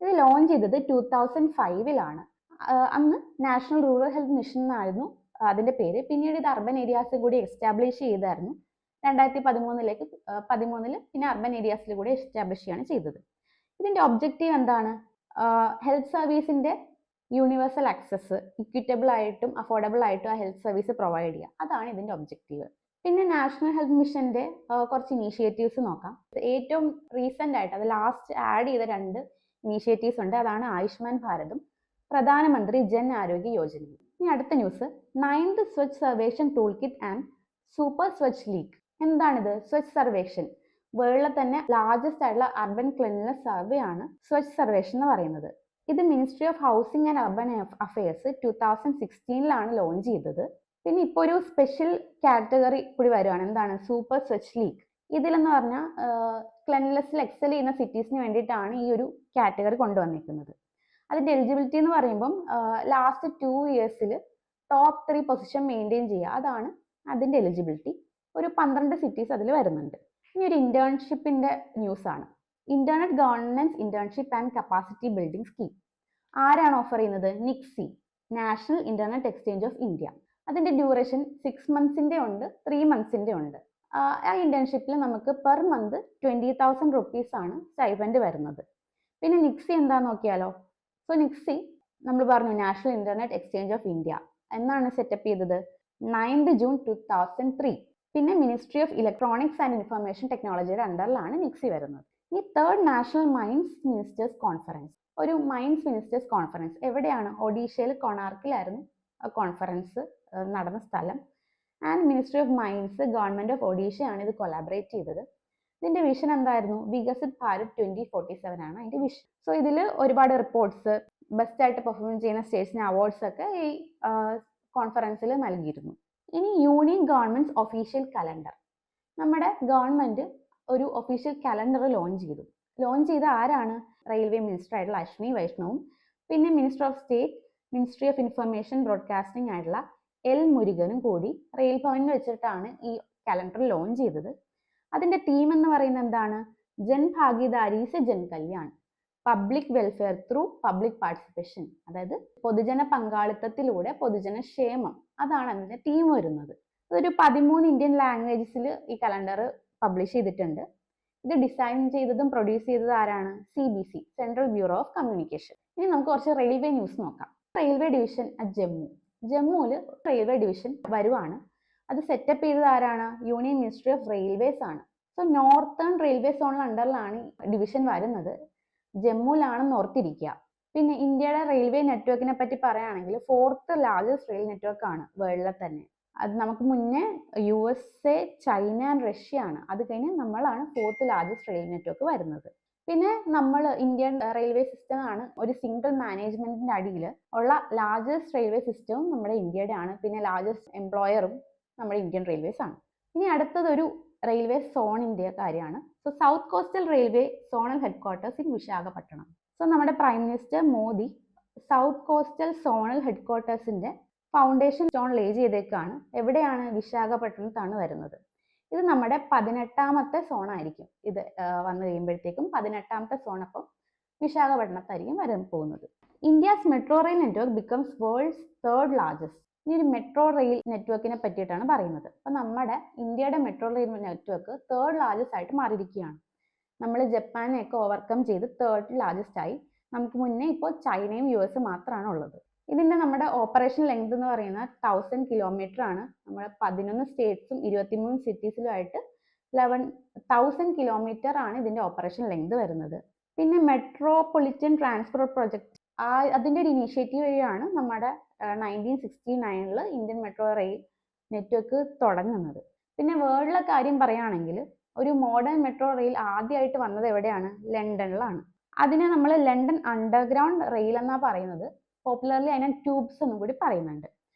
Speaker 1: ഇത് ലോഞ്ച് ചെയ്തത് 2005-ലാണ്. അന്ന് നാഷണൽ റൂറൽ ഹെൽത്ത് മിഷൻ എന്നായിരുന്നു അതിന്റെ പേര്. പിന്നീട് ഇത് അർബൻ ഏരിയാസിൽ കൂടി എസ്റ്റാബ്ലിഷ് ചെയ്തായിരുന്നു. 2013 പിന്നെ അർബൻ ഏരിയാസിൽ കൂടി എസ്റ്റാബ്ലിഷ് ചെയ്യാണ് ചെയ്തത്. ഇതിന്റെ ഒബ്ജക്റ്റീവ് എന്താണ്? ഹെൽത്ത് സർവീസിന്റെ യൂണിവേഴ്സൽ ആക്സസ്, ഇക്വിറ്റബിൾ ആയിട്ടും അഫോർഡബിൾ ആയിട്ടും ആ ഹെൽത്ത് സർവീസ് പ്രൊവൈഡ് ചെയ്യുക. അതാണ് ഇതിന്റെ ഒബ്ജക്റ്റീവ്. പിന്നെ നാഷണൽ ഹെൽത്ത് മിഷന്റെ കുറച്ച് ഇനീഷ്യേറ്റീവ്സ് നോക്കാം. ഏറ്റവും റീസെന്റ് ആയിട്ട്, അത് ലാസ്റ്റ് ആഡ് ചെയ്ത 2 ഇനീഷ്യേറ്റീവ്സ് ഉണ്ട്. അതാണ് ആയുഷ്മാൻ ഭാരതും പ്രധാനമന്ത്രി ജൻ ആരോഗ്യ യോജനയും. ഇനി അടുത്ത news. 9th Swachh Survekshan tool kit and super Swachh league. എന്താണിത്? സ്വച്ഛ് സർവേക്ഷൻ, വേൾഡിലെ തന്നെ ലാർജസ്റ്റ് ആയിട്ടുള്ള അർബൻ ക്ലീൻലിനെസ് സർവേ ആണ് സ്വച്ഛ് സർവേക്ഷൻ എന്ന് പറയുന്നത്. ഇത് ministry of housing and urban affairs 2016-ലാണ് ലോഞ്ച് ചെയ്തത്. പിന്നെ ഇപ്പോൾ ഒരു സ്പെഷ്യൽ കാറ്റഗറി കൂടി വരുവാണ്. എന്താണ്? Super Swachh league. ഇതിലെന്ന് പറഞ്ഞാൽ ക്ലീൻലിനെസ്സിൽ എക്സൽ ചെയ്യുന്ന സിറ്റീസിന് വേണ്ടിയിട്ടാണ് ഈ ഒരു കാറ്റഗറി കൊണ്ടുവന്നിരിക്കുന്നത്. അതിന്റെ എലിജിബിലിറ്റി എന്ന് പറയുമ്പം ലാസ്റ്റ് 2 yearsൽ ടോപ്പ് 3 പൊസിഷൻ മെയിൻറ്റെയിൻ ചെയ്യുക. അതാണ് അതിന്റെ എലിജിബിലിറ്റി. ഒരു 12 സിറ്റീസ് അതിൽ വരുന്നുണ്ട്. ഇനി ഒരു ഇന്റേൺഷിപ്പിന്റെ ന്യൂസ് ആണ്. Internet governance internship and capacity building scheme. ആരാണ് ഓഫർ ചെയ്യുന്നത്? NIXI, national internet exchange of India. അതിന്റെ ഡ്യൂറേഷൻ 6 months ഉണ്ട്, 3 months ഉണ്ട്. ആ ഇന്റേൺഷിപ്പിൽ നമുക്ക് പെർ മന്ത് 20,000 rupees ആണ് സ്റ്റൈപ്പൻഡ് വരുന്നത്. പിന്നെ നിക്സി എന്താന്ന് നോക്കിയാലോ. സോ നിക്സി നമ്മൾ പറഞ്ഞു national internet exchange of India എന്നാണ് സെറ്റപ്പ് ചെയ്തത്? 9th June 2003. പിന്നെ ministry of electronics and information ടെക്നോളജിയുടെ അണ്ടറിലാണ് നിക്സി വരുന്നത്. ഈ 3rd national mines ministers conference, ഒരു മൈൻസ് മിനിസ്റ്റേഴ്സ് കോൺഫറൻസ് എവിടെയാണ്? ഒഡീഷയിൽ കൊണാർക്കിലായിരുന്നു കോൺഫറൻസ് നടന്ന സ്ഥലം. And ministry of mines, government of ഒഡീഷയാണ് ഇത് കൊളാബറേറ്റ് ചെയ്തത്. ഇതിന്റെ വിഷൻ എന്തായിരുന്നു? വികസിത് ഭാരത് 2047 ആണ് അതിന്റെ വിഷൻ. സോ ഇതിൽ ഒരുപാട് റിപ്പോർട്ട്സ്, ബെസ്റ്റ് ആയിട്ട് പെർഫോം ചെയ്യുന്ന സ്റ്റേറ്റ്സിന് അവാർഡ്സ് ഒക്കെ ഈ കോൺഫറൻസിൽ നൽകിയിരുന്നു. ഇനി യൂണിയൻ ഗവൺമെന്റ് ഒഫീഷ്യൽ കലണ്ടർ. നമ്മുടെ ഗവൺമെന്റ് ഒരു ഒഫീഷ്യൽ കലണ്ടർ ലോഞ്ച് ചെയ്തു. ലോഞ്ച് ചെയ്ത ആരാണ്? റെയിൽവേ മിനിസ്റ്റർ ആയിട്ടുള്ള അശ്വിനി വൈഷ്ണവും പിന്നെ minister of state, ministry of information broadcasting ആയിട്ടുള്ള എൽ മുരുകനും കൂടി റെയിൽ ഭവനിൽ വെച്ചിട്ടാണ് ഈ കലണ്ടർ ലോഞ്ച് ചെയ്തത്. അതിന്റെ തീം എന്ന് പറയുന്നത് എന്താണ്? ജൻ ഭാഗീദാരി സെ Jan Kalyan, public welfare through public participation, അതായത് പൊതുജന പങ്കാളിത്തത്തിലൂടെ പൊതുജന ക്ഷേമം, അതാണ് അതിന്റെ തീം വരുന്നത്. അതൊരു 13 ഇന്ത്യൻ ലാംഗ്വേജസിൽ ഈ കലണ്ടർ പബ്ലിഷ് ചെയ്തിട്ടുണ്ട്. ഇത് ഡിസൈൻ ചെയ്തതും പ്രൊഡ്യൂസ് ചെയ്തത് ആരാണ്? CBC, central bureau of communication. ഇനി നമുക്ക് കുറച്ച് റെയിൽവേ ന്യൂസ് നോക്കാം. റെയിൽവേ ഡിവിഷൻ അറ്റ് ജമ്മുവിൽ റെയിൽവേ ഡിവിഷൻ വരുവാണ്. അത് സെറ്റപ്പ് ചെയ്തത് ആരാണ്? യൂണിയൻ മിനിസ്ട്രി ഓഫ് റെയിൽവേസ് ആണ്. സോ നോർത്തേൺ റെയിൽവേ സോണിൽ അണ്ടറിലാണ് ഡിവിഷൻ വരുന്നത്. ജമ്മുവിലാണെന്ന് ഓർത്തിരിക്കുക. പിന്നെ ഇന്ത്യയുടെ റെയിൽവേ നെറ്റ്വർക്കിനെ പറ്റി പറയുകയാണെങ്കിൽ 4th ലാർജസ്റ്റ് റെയിൽ നെറ്റ്വർക്ക് ആണ് വേൾഡിലെ തന്നെ. അത് നമുക്ക് മുന്നേ USA, ചൈന ആൻഡ് റഷ്യ ആണ്. അത് കഴിഞ്ഞ് നമ്മളാണ് 4th ലാർജസ്റ്റ് റെയിൽ നെറ്റ്വർക്ക് വരുന്നത്. പിന്നെ നമ്മൾ ഇന്ത്യൻ റെയിൽവേ സിസ്റ്റം ആണ് ഒരു സിംഗിൾ മാനേജ്മെന്റിന്റെ അടിയിൽ ഉള്ള ലാർജസ്റ്റ് റെയിൽവേ സിസ്റ്റവും നമ്മുടെ ഇന്ത്യയുടെ ആണ്. പിന്നെ ലാർജസ്റ്റ് എംപ്ലോയറും നമ്മുടെ ഇന്ത്യൻ റെയിൽവേസ് ആണ്. ഇനി അടുത്തതൊരു റെയിൽവേ സോണിന്റെ കാര്യമാണ്. So south coastal railway zonal headquarters in Visakhapatnam. So നമ്മുടെ prime minister Modi south coastal zonal ഹെഡ്ക്വാർട്ടേഴ്സിന്റെ ഫൗണ്ടേഷൻ സ്റ്റോൺ ലേ ചെയ്തേക്കാണ്. എവിടെയാണ്? വിശാഖപട്ടണത്താണ് വരുന്നത്. ഇത് നമ്മുടെ 18ാമത്തെ സോണായിരിക്കും. ഇത് വന്നു കഴിയുമ്പോഴത്തേക്കും 18ാമത്തെ സോൺ അപ്പം വിശാഖപട്ടണത്തായിരിക്കും വരാൻ പോകുന്നത്. India's metro rail network becomes world's 3rd largest. ഇനി ഒരു മെട്രോ റെയിൽ നെറ്റ്വർക്കിനെ പറ്റിയിട്ടാണ് പറയുന്നത്. അപ്പം നമ്മുടെ ഇന്ത്യയുടെ metro rail network 3rd largest ആയിട്ട് മാറിയിരിക്കുകയാണ്. നമ്മൾ ജപ്പാനെയൊക്കെ ഓവർകം ചെയ്ത് 3rd ലാർജസ്റ്റ് ആയി. നമുക്ക് മുന്നേ ഇപ്പോൾ ചൈനയും US മാത്രമാണ് ഉള്ളത്. ഇതിന്റെ നമ്മുടെ ഓപ്പറേഷൻ ലെങ്ത് എന്ന് പറയുന്നത് 1000 കിലോമീറ്റർ ആണ്. നമ്മുടെ 11 സ്റ്റേറ്റ്സും 23 സിറ്റീസിലുമായിട്ട് 11,000 കിലോമീറ്റർ ആണ് ഇതിന്റെ ഓപ്പറേഷൻ ലെങ്ത് വരുന്നത്. പിന്നെ മെട്രോപൊളിറ്റൻ ട്രാൻസ്പോർട്ട് പ്രൊജക്ട്, അതിന്റെ ഒരു ഇനീഷ്യേറ്റീവ് വഴിയാണ് നമ്മുടെ 1969 ഇന്ത്യൻ മെട്രോ റെയിൽ നെറ്റ്വർക്ക് തുടങ്ങുന്നത്. പിന്നെ വേൾഡിലെ കാര്യം പറയുകയാണെങ്കിൽ ഒരു മോഡേൺ മെട്രോ റെയിൽ ആദ്യമായിട്ട് വന്നത് എവിടെയാണ്? ലണ്ടനിലാണ്. അതിനെ നമ്മൾ ലണ്ടൻ അണ്ടർഗ്രൗണ്ട് റെയിൽ എന്നാണ് പറയുന്നത്. പോപ്പുലർലി അതിനെ ട്യൂബ്സ് എന്നും കൂടി പറയുന്നുണ്ട്.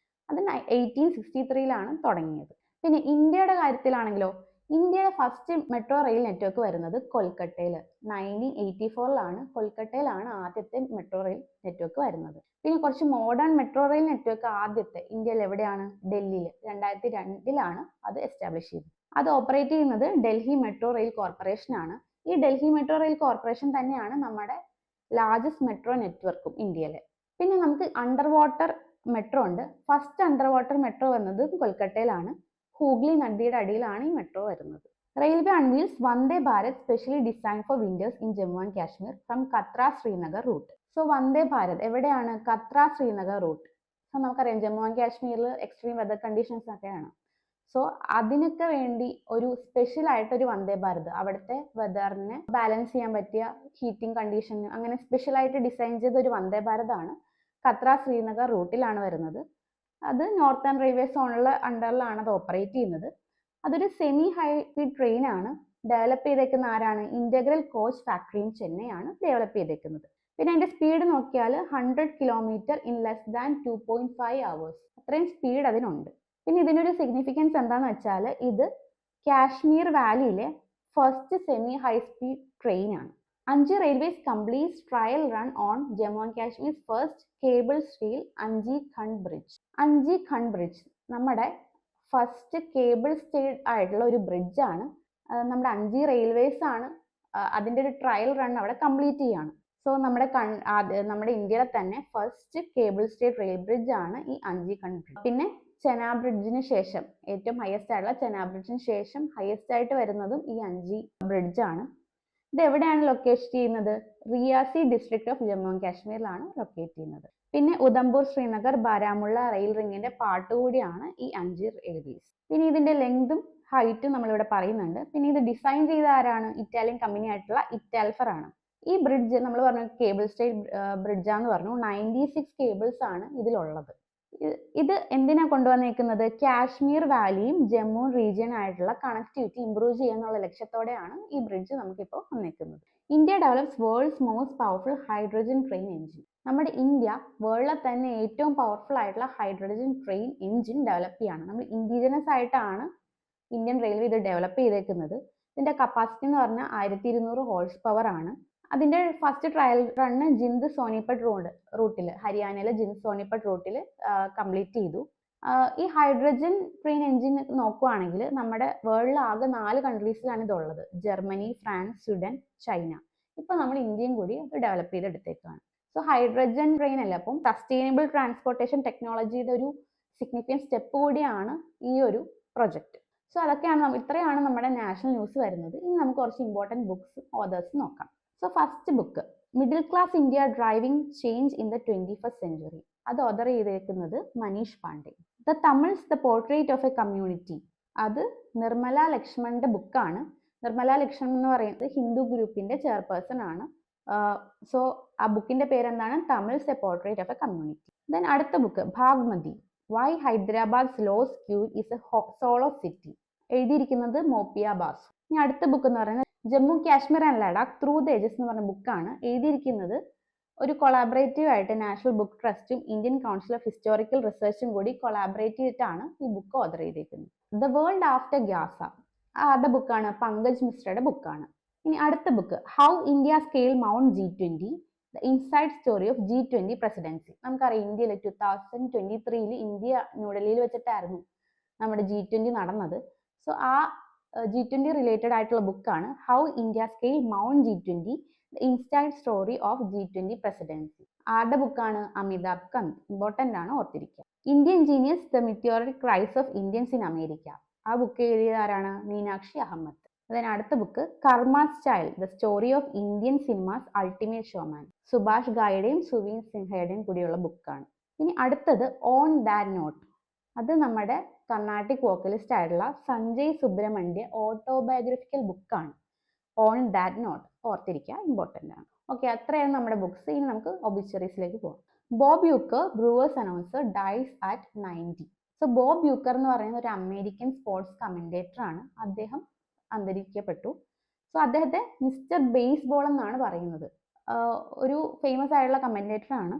Speaker 1: അത് 1863 തുടങ്ങിയത്. പിന്നെ ഇന്ത്യയുടെ കാര്യത്തിലാണെങ്കിലോ, ഇന്ത്യയുടെ ഫസ്റ്റ് മെട്രോ റെയിൽ നെറ്റ്വർക്ക് വരുന്നത് കൊൽക്കട്ടയിൽ 1984 കൊൽക്കട്ടയിലാണ് ആദ്യത്തെ മെട്രോ റെയിൽ നെറ്റ്വർക്ക് വരുന്നത്. പിന്നെ കുറച്ച് മോഡേൺ മെട്രോ റെയിൽ നെറ്റ്വർക്ക് ആദ്യത്തെ ഇന്ത്യയിൽ എവിടെയാണ്? ഡൽഹിയിൽ 2002 അത് എസ്റ്റാബ്ലിഷ് ചെയ്തത്. അത് ഓപ്പറേറ്റ് ചെയ്യുന്നത് ഡൽഹി മെട്രോ റെയിൽ കോർപ്പറേഷൻ ആണ്. ഈ ഡൽഹി മെട്രോ റെയിൽ കോർപ്പറേഷൻ തന്നെയാണ് നമ്മുടെ ലാർജസ്റ്റ് മെട്രോ നെറ്റ്വർക്കും ഇന്ത്യയിലെ. പിന്നെ നമുക്ക് അണ്ടർ വാട്ടർ മെട്രോ ഉണ്ട്. ഫസ്റ്റ് അണ്ടർ വാട്ടർ മെട്രോ വന്നത് കൊൽക്കട്ടയിലാണ്. ഹൂഗ്ലി നദിയുടെ അടിയിലാണ് ഈ മെട്രോ വരുന്നത്. Railway unveils Vande Bharat specially design for winters in Jammu and Kashmir from Katra Srinagar route. So Vande Bharat എവിടെയാണ്? കത്ര ശ്രീനഗർ റൂട്ട്. സോ നമുക്കറിയാം ജമ്മു ആൻഡ് കാശ്മീരിൽ എക്സ്ട്രീം വെതർ കണ്ടീഷൻസ് ഒക്കെയാണ്. സോ അതിനൊക്കെ വേണ്ടി ഒരു സ്പെഷ്യൽ ആയിട്ടൊരു വന്ദേ ഭാരത്, അവിടുത്തെ വെതറിനെ ബാലൻസ് ചെയ്യാൻ പറ്റിയ ഹീറ്റിംഗ് കണ്ടീഷൻ, അങ്ങനെ സ്പെഷ്യൽ ആയിട്ട് ഡിസൈൻ ചെയ്ത ഒരു വന്ദേ ഭാരത് ആണ് കത്ര ശ്രീനഗർ റൂട്ടിലാണ് വരുന്നത്. അത് നോർത്തേൺ റെയിൽവേ സോണിലെ അണ്ടറിലാണ് അത് ഓപ്പറേറ്റ് ചെയ്യുന്നത്. അതൊരു സെമി ഹൈ സ്പീഡ് ട്രെയിൻ ആണ്. ഡെവലപ്പ് ചെയ്തേക്കുന്ന ആരാണ്? Integral coach factory in Chennai ആണ് ഡെവലപ്പ് ചെയ്തേക്കുന്നത്. പിന്നെ അതിന്റെ സ്പീഡ് നോക്കിയാൽ 100 kilometre in less than 2.5 hours, അത്രയും സ്പീഡ് അതിനുണ്ട്. പിന്നെ ഇതിനൊരു സിഗ്നിഫിക്കൻസ് എന്താണെന്ന് വെച്ചാൽ ഇത് Kashmir valley first semi high speed train ആണ്. 5 railways complete trial run on Jammu and Kashmir first cable steel Anji Khad bridge. Anji Khad bridge നമ്മുടെ ഫസ്റ്റ് കേബിൾ സ്റ്റീൽ ആയിട്ടുള്ള ഒരു ബ്രിഡ്ജ് ആണ്. നമ്മുടെ അഞ്ചി റെയിൽവേസ് ആണ് അതിന്റെ ഒരു ട്രയൽ റൺ അവിടെ കംപ്ലീറ്റ് ചെയ്യാണ്. സോ നമ്മുടെ ഇന്ത്യയിലെ തന്നെ first cable steel rail bridge ആണ് ഈ അഞ്ചി ഖണ്ഡ് ബ്രിഡ്ജ്. പിന്നെ ചെനാ ബ്രിഡ്ജിന് ശേഷം, ഏറ്റവും ഹയസ്റ്റ് ആയിട്ടുള്ള ചെനാ ബ്രിഡ്ജിന് ശേഷം ഹയസ്റ്റ് ആയിട്ട് വരുന്നതും ഈ അഞ്ചി ബ്രിഡ്ജ് ആണ്. ഇത് എവിടെയാണ് ലൊക്കേറ്റ് ചെയ്യുന്നത്? Reasi district of Jammu and കാശ്മീരിലാണ് ലൊക്കേറ്റ് ചെയ്യുന്നത്. പിന്നെ ഉധംപൂർ ശ്രീനഗർ ബാരാമുള്ള റെയിൽ റിംഗിന്റെ പാർട്ട് കൂടിയാണ് ഈ അഞ്ചി റെയിൽവേസ്. പിന്നെ ഇതിന്റെ ലെങ്തും ഹൈറ്റും നമ്മളിവിടെ പറയുന്നുണ്ട്. പിന്നെ ഇത് ഡിസൈൻ ചെയ്ത ആരാണ്? ഇറ്റാലിയൻ കമ്പനി ആയിട്ടുള്ള ഇറ്റാൽഫർ ആണ്. ഈ ബ്രിഡ്ജ് നമ്മൾ പറഞ്ഞു കേബിൾ സ്റ്റൈൽ ബ്രിഡ്ജാന്ന് പറഞ്ഞു. 96 കേബിൾസ് ആണ് ഇതിലുള്ളത്. ഇത് എന്തിനാ കൊണ്ടുവന്നേക്കുന്നത്? കാശ്മീർ വാലിയും ജമ്മു റീജിയൻ ആയിട്ടുള്ള കണക്ടിവിറ്റി ഇംപ്രൂവ് ചെയ്യാന്നുള്ള ലക്ഷ്യത്തോടെയാണ് ഈ ബ്രിഡ്ജ് നമുക്കിപ്പോൾ വന്നേക്കുന്നത്. India develops worlds most powerful hydrogen train engine. നമ്മുടെ ഇന്ത്യ വേൾഡിലെ തന്നെ ഏറ്റവും പവർഫുൾ ആയിട്ടുള്ള ഹൈഡ്രജൻ ട്രെയിൻ എഞ്ചിൻ ഡെവലപ്പ് ചെയ്യാണ്. നമ്മൾ ഇൻഡിജിനസ് ആയിട്ടാണ് ഇന്ത്യൻ റെയിൽവേ ഇത് ഡെവലപ്പ് ചെയ്തേക്കുന്നത്. ഇതിന്റെ കപ്പാസിറ്റി എന്ന് പറഞ്ഞാൽ 1200 ഹോഴ്സ് പവർ ആണ്. അതിന്റെ first trial run Jind Sonipat റൂട്ടിൽ, ഹരിയാനയിലെ ജിന്ദ് സോനിപട്ട് റൂട്ടിൽ കംപ്ലീറ്റ് ചെയ്തു. ഈ ഹൈഡ്രജൻ ട്രെയിൻ എഞ്ചിൻ നോക്കുകയാണെങ്കിൽ നമ്മുടെ വേൾഡിൽ ആകെ 4 കൺട്രീസിലാണ് ഇതുള്ളത്: ജർമ്മനി, ഫ്രാൻസ്, സ്വീഡൻ, ചൈന. ഇപ്പൊ നമ്മൾ ഇന്ത്യയും കൂടി അത് ഡെവലപ്പ് ചെയ്തെടുത്തേക്കാണ്. സോ ഹൈഡ്രജൻ ട്രെയിൻ അല്ല, അപ്പം സസ്റ്റൈനബിൾ ട്രാൻസ്പോർട്ടേഷൻ ടെക്നോളജിയുടെ ഒരു സിഗ്നിഫിക്കൻറ്റ് സ്റ്റെപ്പ് കൂടിയാണ് ഈ ഒരു പ്രൊജക്ട്. സോ അതൊക്കെയാണ് ഇത്രയാണ് നമ്മുടെ നാഷണൽ ന്യൂസ് വരുന്നത്. ഇനി നമുക്ക് കുറച്ച് ഇമ്പോർട്ടൻറ്റ് ബുക്സ് ഓതേഴ്സ് നോക്കാം. So first book middle class India driving change in the 21st century. അത് ഓതർ ചെയ്തേക്കുന്നത് Manish Pande. The Tamils the portrait of a community. അത് നിർമ്മല ലക്ഷ്മണന്റെ ബുക്കാണ്. നിർമ്മല ലക്ഷ്മൺ എന്ന് പറയുന്നത് ഹിന്ദു ഗ്രൂപ്പിന്റെ ചെയർപേഴ്സൺ ആണ്. സോ ആ ബുക്കിന്റെ പേരെന്താണ്? Tamils a portrait of a community. Then അടുത്ത book Bhagmati, why Hyderabad low skew is a solo city. എഴുതിയിരിക്കുന്നത് മോപ്പിയ ബാസു. ഇനി അടുത്ത ബുക്ക് എന്ന് പറയുന്നത് Jammu Kashmir and Ladakh through the ages എന്ന് പറഞ്ഞ ബുക്കാണ്. എഴുതിയിരിക്കുന്നത് ഒരു കൊളാബറേറ്റീവ് ആയിട്ട് നാഷണൽ ബുക്ക് ട്രസ്റ്റും ഇന്ത്യൻ കൗൺസിൽ ഓഫ് ഹിസ്റ്റോറിക്കൽ റിസർച്ചും കൂടി കൊളാബറേറ്റ് ചെയ്തിട്ടാണ് ഈ ബുക്ക് ഓതർ ചെയ്തിരിക്കുന്നത്. ദ വേൾഡ് ആഫ്റ്റർ ഗ്യാസ, ആരുടെ ബുക്കാണ്? പങ്കജ് മിശ്രയുടെ ബുക്കാണ്. ഇനി അടുത്ത book how India scale mount G20, the inside story of G20 presidency. നമുക്കറിയാം ഇന്ത്യയിൽ 2023 ഇന്ത്യ ന്യൂഡൽഹിയിൽ വെച്ചിട്ടായിരുന്നു നമ്മുടെ G20 നടന്നത്. സോ ആ G20 റിലേറ്റഡ് ആയിട്ടുള്ള ബുക്കാണ് how India scale mount G20, the inside story of G20 presidency. ആരുടെ ബുക്കാണ്? അമിതാഭ് കന്ത്. ഇമ്പോർട്ടൻ്റ് ആണ്, ഓർത്തിരിക്കുക. Indian genius the meteoric rise of Indians in America. ആ ബുക്ക് എഴുതിയത് ആരാണ്? മീനാക്ഷി അഹമ്മദ്. അതിന് അടുത്ത book Karma style, the story of Indian cinemas ultimate showman. Subhash ഗായുടെയും സുവീൻ സിൻഹയുടെയും കൂടിയുള്ള ബുക്കാണ്. ഇനി അടുത്തത് ഓൺ ദാറ്റ് നോട്ട്. അത് നമ്മുടെ കർണാട്ടിക് വോക്കലിസ്റ്റ് ആയിട്ടുള്ള സഞ്ജയ് സുബ്രഹ്മണ്യ ഓട്ടോബയോഗ്രഫിക്കൽ ബുക്കാണ്. ഓൺ ദാറ്റ് നോട്ട്, ഓർത്തിരിക്കുക, ഇമ്പോർട്ടൻ്റ് ആണ്. ഓക്കെ, അത്രയാണ് നമ്മുടെ ബുക്സ്. ഇനി നമുക്ക് ഒബിച്ചറീസിലേക്ക് പോകാം. Bob Uecker, Brewers announcer, dies at 90. So Bob Uecker എന്ന് പറയുന്ന ഒരു അമേരിക്കൻ സ്പോർട്സ് കമന്റേറ്റർ ആണ്. അദ്ദേഹം അന്തരിക്കപ്പെട്ടു. സോ അദ്ദേഹത്തെ മിസ്റ്റർ ബേസ്ബോൾ എന്നാണ് പറയുന്നത്. ഒരു ഫേമസ് ആയിട്ടുള്ള കമന്റേറ്റർ ആണ്.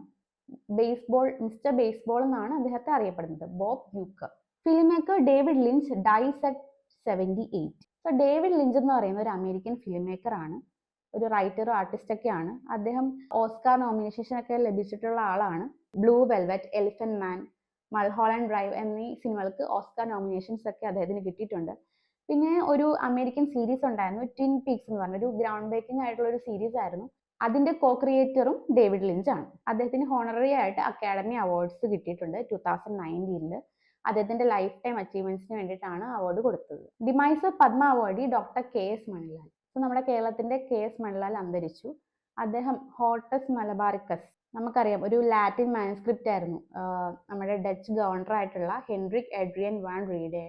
Speaker 1: മിസ്റ്റർ ബേസ്ബോൾ എന്നാണ് അദ്ദേഹത്തെ അറിയപ്പെടുന്നത്, Bob Uecker. Filmmaker David Lynch dies at 78. So David Lynch എന്ന് പറയുന്ന ഒരു അമേരിക്കൻ ഫിലിം മേക്കർ ആണ്. ഒരു റൈറ്റർ, ആർട്ടിസ്റ്റ് ഒക്കെയാണ്. അദ്ദേഹം ഓസ്കാർ നോമിനേഷൻ ഒക്കെ ലഭിച്ചിട്ടുള്ള ആളാണ്. ബ്ലൂ വെൽവെറ്റ്, എലിഫന്റ് മാൻ, മൾഹോളൻഡ് ഡ്രൈവ് എന്നീ സിനിമകൾക്ക് ഓസ്കാർ നോമിനേഷൻസ് ഒക്കെ അദ്ദേഹത്തിന് കിട്ടിയിട്ടുണ്ട്. പിന്നെ ഒരു അമേരിക്കൻ സീരീസ് ഉണ്ടായിരുന്നു, ട്വിൻ പീക്സ് എന്ന് പറഞ്ഞ ഒരു ഗ്രൗണ്ട് ബ്രേക്കിംഗ് ആയിട്ടുള്ള ഒരു സീരീസ് ആയിരുന്നു. അതിന്റെ കോ ക്രിയേറ്ററും ഡേവിഡ് ലിഞ്ച് ആണ്. അദ്ദേഹത്തിന് ഹോണററി ആയിട്ട് അക്കാഡമി അവാർഡ്സ് കിട്ടിയിട്ടുണ്ട് 2019. അദ്ദേഹത്തിന്റെ ലൈഫ് ടൈം അച്ചീവ്മെന്റ്സിന് വേണ്ടിയിട്ടാണ് അവാർഡ് കൊടുത്തത്. Demise of Padma awardee doctor KS Manilal. സോ നമ്മുടെ കേരളത്തിന്റെ KS മണിലാൽ അന്തരിച്ചു. അദ്ദേഹം ഹോർട്ടസ് മലബാറിക്കസ്, നമുക്കറിയാം ഒരു ലാറ്റിൻ മാനുസ്ക്രിപ്റ്റ് ആയിരുന്നു. നമ്മുടെ ഡച്ച് ഗവർണർ ആയിട്ടുള്ള Hendrik Adrian van Reede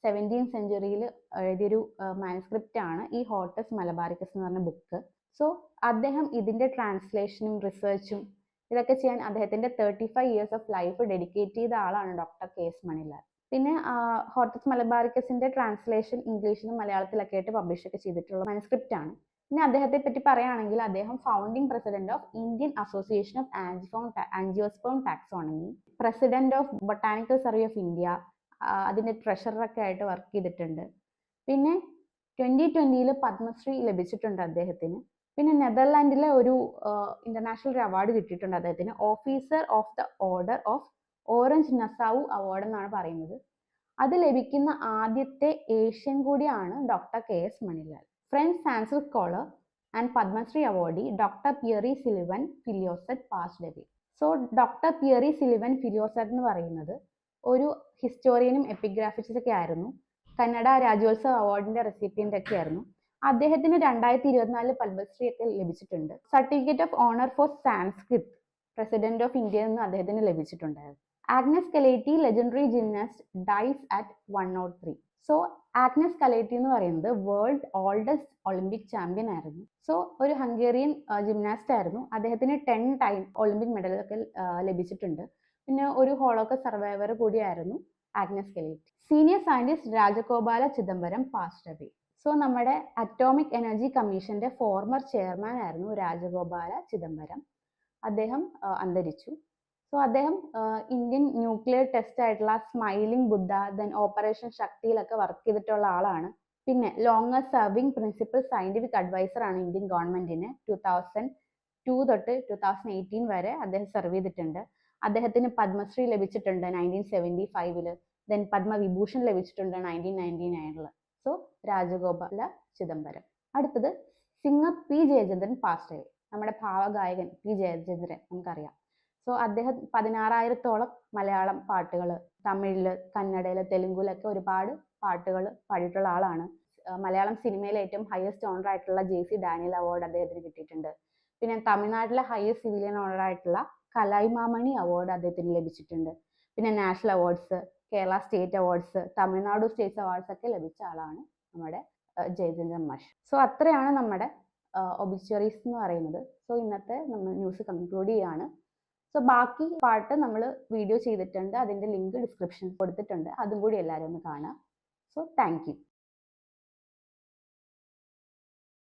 Speaker 1: 17th സെഞ്ച്വറിയിൽ എഴുതിയൊരു മാനുസ്ക്രിപ്റ്റ് ആണ് ഈ ഹോർട്ടസ് മലബാറിക്കസ് എന്ന് പറഞ്ഞ ബുക്ക്. സോ അദ്ദേഹം ഇതിന്റെ ട്രാൻസ്ലേഷനും റിസർച്ചും ഇതൊക്കെ ചെയ്യാൻ അദ്ദേഹത്തിന്റെ 35 ഇയേഴ്സ് ഓഫ് ലൈഫ് ഡെഡിക്കേറ്റ് ചെയ്ത ആളാണ് ഡോക്ടർ KS മണിലാൽ. പിന്നെ ഹോർട്ടസ് മലബാറിക്കസിന്റെ ട്രാൻസ്ലേഷൻ ഇംഗ്ലീഷിലും മലയാളത്തിലൊക്കെ ആയിട്ട് പബ്ലിഷ് ഒക്കെ ചെയ്തിട്ടുള്ള മാനുസ്ക്രിപ്റ്റ് ആണ്. പിന്നെ അദ്ദേഹത്തെ പറ്റി പറയുകയാണെങ്കിൽ അദ്ദേഹം founding president of Indian association of angiosperm taxonomy, president of botanical survey of India, അതിന്റെ ട്രഷററൊക്കെ ആയിട്ട് വർക്ക് ചെയ്തിട്ടുണ്ട്. പിന്നെ 2020 പത്മശ്രീ ലഭിച്ചിട്ടുണ്ട് അദ്ദേഹത്തിന്. പിന്നെ നെതർലാൻഡിലെ ഒരു ഇന്റർനാഷണൽ അവാർഡ് കിട്ടിയിട്ടുണ്ട് അദ്ദേഹത്തിന്, officer of the order of orange Nassau award എന്നാണ് പറയുന്നത്. അത് ലഭിക്കുന്ന ആദ്യത്തെ ഏഷ്യൻ കൂടിയാണ് doctor KS Manilal. French Sanskrit scholar and Padma Shri awardee doctor Pierre Sylvain Filliozat passed away. So doctor Pierre Sylvain Filliozat എന്ന് പറയുന്നത് ഒരു ഹിസ്റ്റോറിയനും എപ്പിഗ്രാഫിസ്റ്റ് ഒക്കെ ആയിരുന്നു. കന്നഡ രാജ്യോത്സവ അവാർഡിന്റെ റെസിപ്പിയന്റ് ഒക്കെ ആയിരുന്നു. അദ്ദേഹത്തിന് 2024 പത്മശ്രീ ഒക്കെ ലഭിച്ചിട്ടുണ്ട്. Certificate of honour for Sanskrit president of India എന്ന് അദ്ദേഹത്തിന് ലഭിച്ചിട്ടുണ്ടായിരുന്നു. Agnes Keleti, legendary gymnast, dies at 103. So Agnes Keleti എന്ന് പറയുന്നത് വേൾഡ് ഓൾഡസ്റ്റ് ഒളിമ്പിക് ചാമ്പ്യൻ ആയിരുന്നു. സോ ഒരു ഹംഗേറിയൻ ജിംനാസ്റ്റ് ആയിരുന്നു. അദ്ദേഹത്തിന് 10 ടൈം ഒളിമ്പിക് മെഡലൊക്കെ ലഭിച്ചിട്ടുണ്ട്. പിന്നെ ഒരു ഹോളോകോസ്റ്റ് സർവൈവർ കൂടിയായിരുന്നു Agnes Keleti. Senior scientist Rajagopala Chidambaram passed away. So നമ്മുടെ അറ്റോമിക് എനർജി കമ്മീഷന്റെ ഫോർമർ ചെയർമാൻ ആയിരുന്നു രാജഗോപാല ചിദംബരം. അദ്ദേഹം അന്തരിച്ചു. സോ അദ്ദേഹം ഇന്ത്യൻ ന്യൂക്ലിയർ ടെസ്റ്റ് ആയിട്ടുള്ള സ്മൈലിംഗ് ബുദ്ധ, ദെൻ ഓപ്പറേഷൻ ശക്തിയിലൊക്കെ വർക്ക് ചെയ്തിട്ടുള്ള ആളാണ്. പിന്നെ longer serving principal scientific adviser ആണ് ഇന്ത്യൻ ഗവൺമെന്റിന് 2002 തൊട്ട് 2018 വരെ അദ്ദേഹം സെർവ് ചെയ്തിട്ടുണ്ട്. അദ്ദേഹത്തിന് പത്മശ്രീ ലഭിച്ചിട്ടുണ്ട് 1975 ദെൻ പത്മവിഭൂഷൺ ലഭിച്ചിട്ടുണ്ട് 1999. സോ രാജഗോപാല ചിദംബരം. അടുത്തത് singer P Jayachandran passed away. നമ്മുടെ ഭാവഗായകൻ പി ജയചന്ദ്രൻ നമുക്കറിയാം. സോ അദ്ദേഹം 16,000-ഓളം മലയാളം പാട്ടുകൾ, തമിഴില്, കന്നഡയില്, തെലുങ്കുലൊക്കെ ഒരുപാട് പാട്ടുകൾ പാടിയിട്ടുള്ള ആളാണ്. മലയാളം സിനിമയിലെ ഏറ്റവും ഹയസ്റ്റ് ഓണർ ആയിട്ടുള്ള JC ഡാനിയൽ അവാർഡ് അദ്ദേഹത്തിന് കിട്ടിയിട്ടുണ്ട്. പിന്നെ തമിഴ്നാട്ടിലെ ഹയസ്റ്റ് സിവിലിയൻ ഓണർ ആയിട്ടുള്ള കലൈമാമണി അവാർഡ് അദ്ദേഹത്തിന് ലഭിച്ചിട്ടുണ്ട്. പിന്നെ national awards, Kerala state awards, Tamil Nadu state awards ഒക്കെ ലഭിച്ച ആളാണ് നമ്മുടെ ജയചന്ദ്രൻ മാഷ്. സോ അത്രയാണ് നമ്മുടെ ഒബിച്വറീസ് എന്ന് പറയുന്നത്. സോ ഇന്നത്തെ നമ്മൾ ന്യൂസ് കൺക്ലൂഡ് ചെയ്യാണ്. സോ ബാക്കി പാർട്ട് നമ്മൾ വീഡിയോ ചെയ്തിട്ടുണ്ട്, അതിന്റെ ലിങ്ക് ഡിസ്ക്രിപ്ഷനിൽ കൊടുത്തിട്ടുണ്ട്, അതും കൂടി എല്ലാവരും ഒന്ന് കാണാം. So thank you.